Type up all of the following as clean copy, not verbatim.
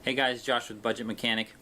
Hey guys, Josh with Budget Mechanic.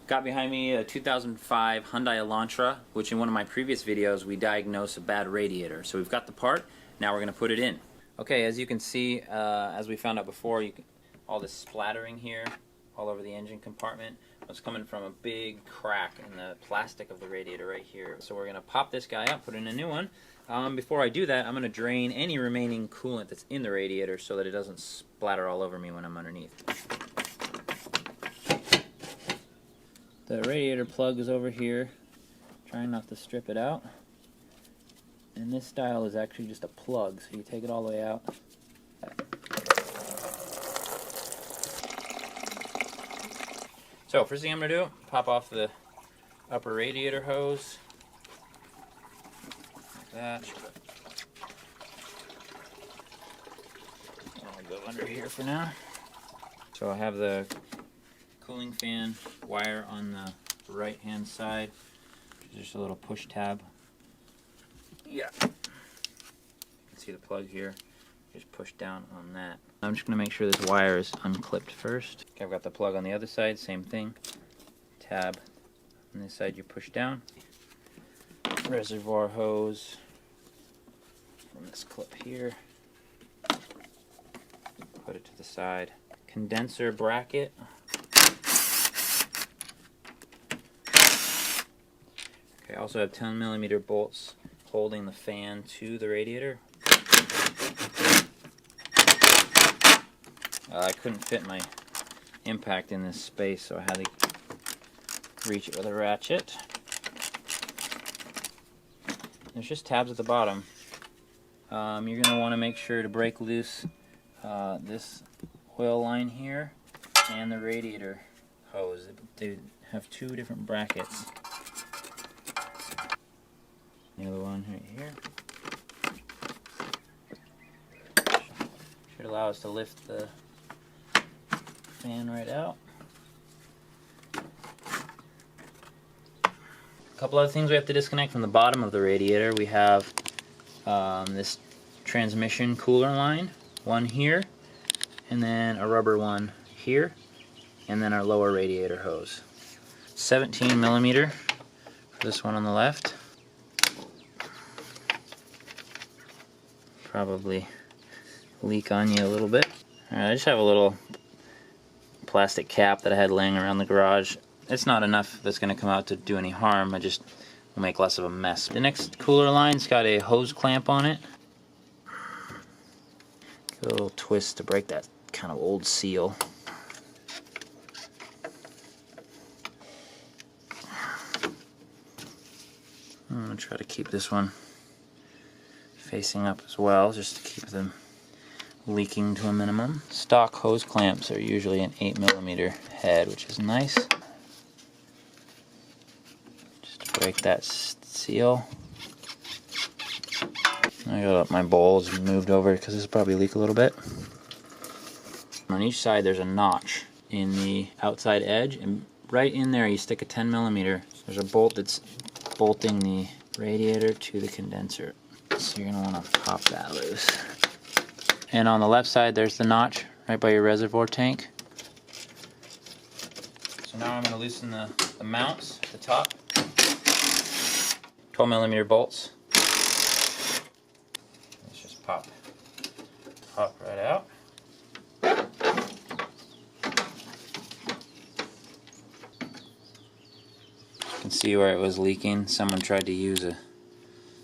Got behind me a 2005 Hyundai Elantra, which in one of my previous videos we diagnosed a bad radiator. So we've got the part, now we're going to put it in. Okay, as you can see, as we found out before, all this splattering here all over the engine compartment was coming from a big crack in the plastic of the radiator right here. So we're going to pop this guy up, put in a new one. Before I do that, I'm going to drain any remaining coolant that's in the radiator so that it doesn't splatter all over me when I'm underneath. The radiator plug is over here, trying not to strip it out. And this style is actually just a plug, so you take it all the way out. So first thing I'm going to do, pop off the upper radiator hose, like that. I'll go under here for now. So I have the cooling fan wire on the right hand side. Just a little push tab. Yeah. You can see the plug here. Just push down on that. I'm just going to make sure this wire is unclipped first. Okay, I've got the plug on the other side, same thing. Tab on this side you push down. Reservoir hose from this clip here. Put it to the side. Condenser bracket. Okay, I also have 10mm bolts holding the fan to the radiator. I couldn't fit my impact in this space, so I had to reach it with a ratchet. There's just tabs at the bottom. You're going to want to make sure to break loose this oil line here and the radiator hose. They have two different brackets. The other one right here. Should allow us to lift the fan right out. A couple other things we have to disconnect from the bottom of the radiator. We have this transmission cooler line, one here, and then a rubber one here, and then our lower radiator hose. 17mm for this one on the left. Probably leak on you a little bit. Alright, I just have a little plastic cap that I had laying around the garage. It's not enough that's going to come out to do any harm. I just will make less of a mess. The next cooler line's got a hose clamp on it. Give it a little twist to break that kind of old seal. I'm going to try to keep this one facing up as well, just to keep them leaking to a minimum. Stock hose clamps are usually an 8mm head, which is nice. Just to break that seal. I got my bowls moved over because this will probably leak a little bit. On each side there's a notch in the outside edge, and right in there you stick a 10mm. There's a bolt that's bolting the radiator to the condenser. So you're going to want to pop that loose. And on the left side there's the notch right by your reservoir tank. So now I'm going to loosen the mounts at the top. 12mm bolts. Let's just pop right out. You can see where it was leaking. Someone tried to use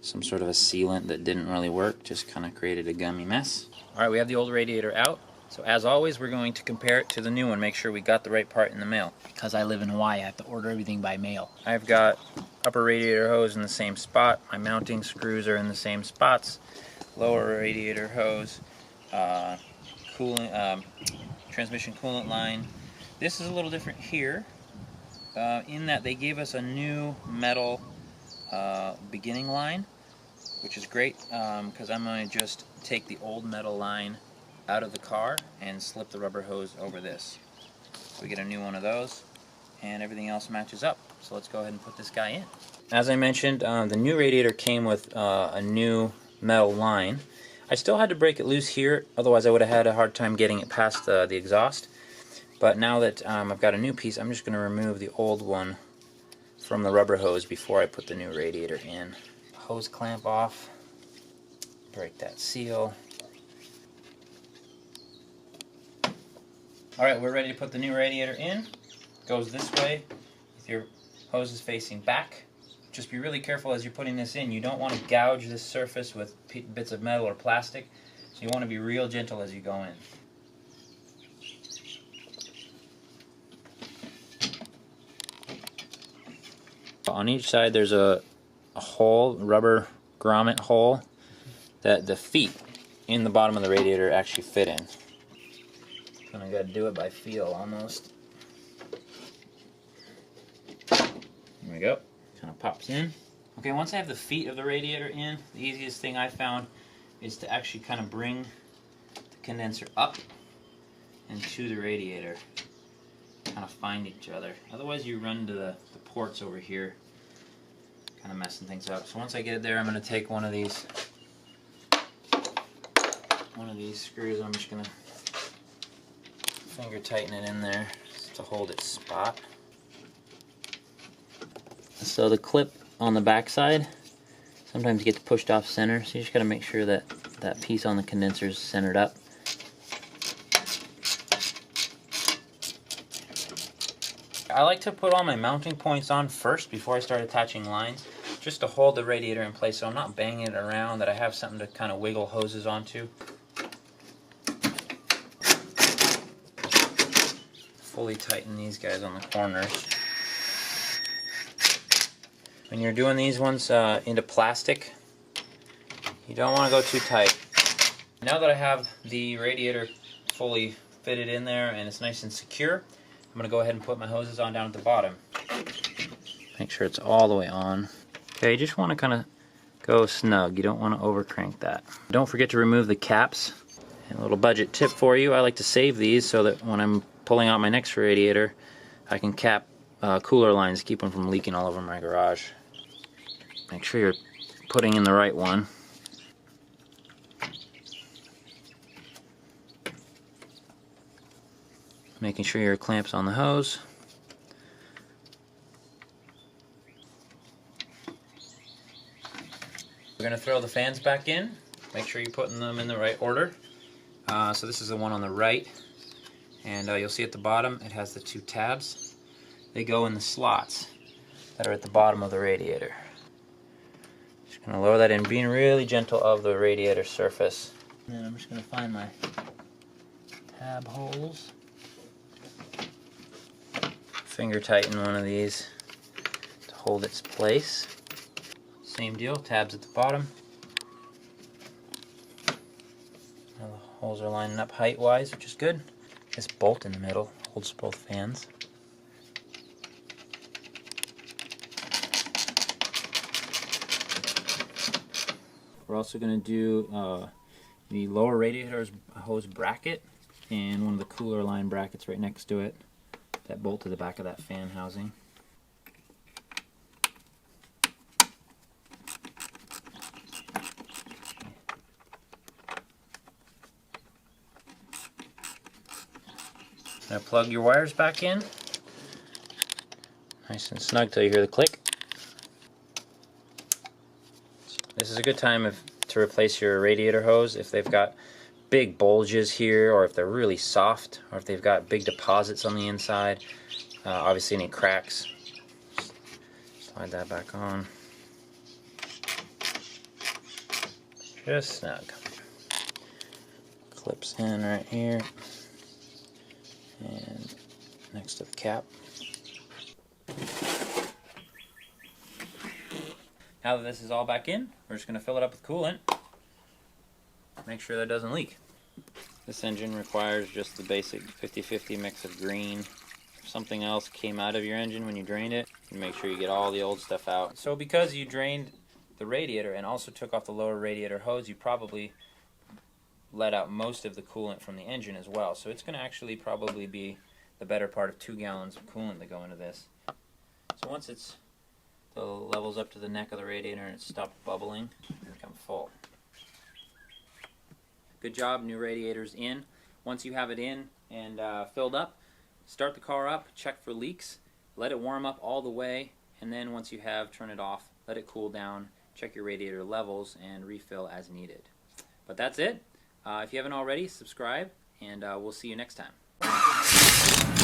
some sort of a sealant that didn't really work, just kind of created a gummy mess. Alright, we have the old radiator out. So as always, we're going to compare it to the new one, make sure we got the right part in the mail. Because I live in Hawaii, I have to order everything by mail. I've got upper radiator hose in the same spot. My mounting screws are in the same spots. Lower radiator hose, transmission coolant line. This is a little different here, in that they gave us a new metal beginning line, which is great because I'm going to just take the old metal line out of the car and slip the rubber hose over this. So we get a new one of those and everything else matches up. So let's go ahead and put this guy in. As I mentioned, the new radiator came with a new metal line. I still had to break it loose here, otherwise I would have had a hard time getting it past the exhaust. But now that I've got a new piece, I'm just going to remove the old one from the rubber hose before I put the new radiator in. Hose clamp off, break that seal. Alright, we're ready to put the new radiator in. Goes this way with your hoses facing back. Just be really careful as you're putting this in. You don't want to gouge this surface with bits of metal or plastic, so you want to be real gentle as you go in. On each side there's a hole, rubber grommet hole, that the feet in the bottom of the radiator actually fit in. And I gotta do it by feel almost. There we go. Kind of pops in. Okay, once I have the feet of the radiator in, the easiest thing I found is to actually kind of bring the condenser up and to the radiator. Kind of find each other. Otherwise you run into the ports over here, kind of messing things up. So once I get it there, I'm going to take one of these screws. I'm just going to finger tighten it in there to hold its spot. So the clip on the back side sometimes gets pushed off center, so you just got to make sure that that piece on the condenser is centered up. I like to put all my mounting points on first before I start attaching lines, just to hold the radiator in place so I'm not banging it around, that I have something to kind of wiggle hoses onto. Fully tighten these guys on the corners. When you're doing these ones into plastic, you don't want to go too tight. Now that I have the radiator fully fitted in there and it's nice and secure, I'm going to go ahead and put my hoses on down at the bottom. Make sure it's all the way on. Okay, you just want to kind of go snug. You don't want to over crank that. Don't forget to remove the caps. And a little budget tip for you, I like to save these so that when I'm pulling out my next radiator, I can cap cooler lines, keep them from leaking all over my garage. Make sure you're putting in the right one. Making sure your clamp's on the hose. We're going to throw the fans back in. Make sure you're putting them in the right order. So this is the one on the right, and you'll see at the bottom it has the two tabs. They go in the slots that are at the bottom of the radiator. Just going to lower that in, being really gentle of the radiator surface. And then I'm just going to find my tab holes. Finger tighten one of these to hold its place. Same deal, tabs at the bottom. Now the holes are lining up height-wise, which is good. This bolt in the middle holds both fans. We're also going to do the lower radiator's hose bracket and one of the cooler line brackets right next to it that bolt to the back of that fan housing. Now plug your wires back in, nice and snug till you hear the click. This is a good time to replace your radiator hose if they've got big bulges here, or if they're really soft, or if they've got big deposits on the inside. Obviously any cracks. Slide that back on. Just snug. Clips in right here. And next to the cap. Now that this is all back in, we're just going to fill it up with coolant. Make sure that doesn't leak. This engine requires just the basic 50-50 mix of green. If something else came out of your engine when you drained it, you make sure you get all the old stuff out. So because you drained the radiator and also took off the lower radiator hose, you probably let out most of the coolant from the engine as well. So it's going to actually probably be the better part of 2 gallons of coolant that go into this. So once the level's up to the neck of the radiator and it's stopped bubbling, it'll become full. Good job, new radiator's in. Once you have it in and filled up, Start the car up, check for leaks, let it warm up all the way, and then once you have, turn it off, let it cool down, check your radiator levels, and refill as needed. But that's it. If you haven't already, subscribe, and we'll see you next time.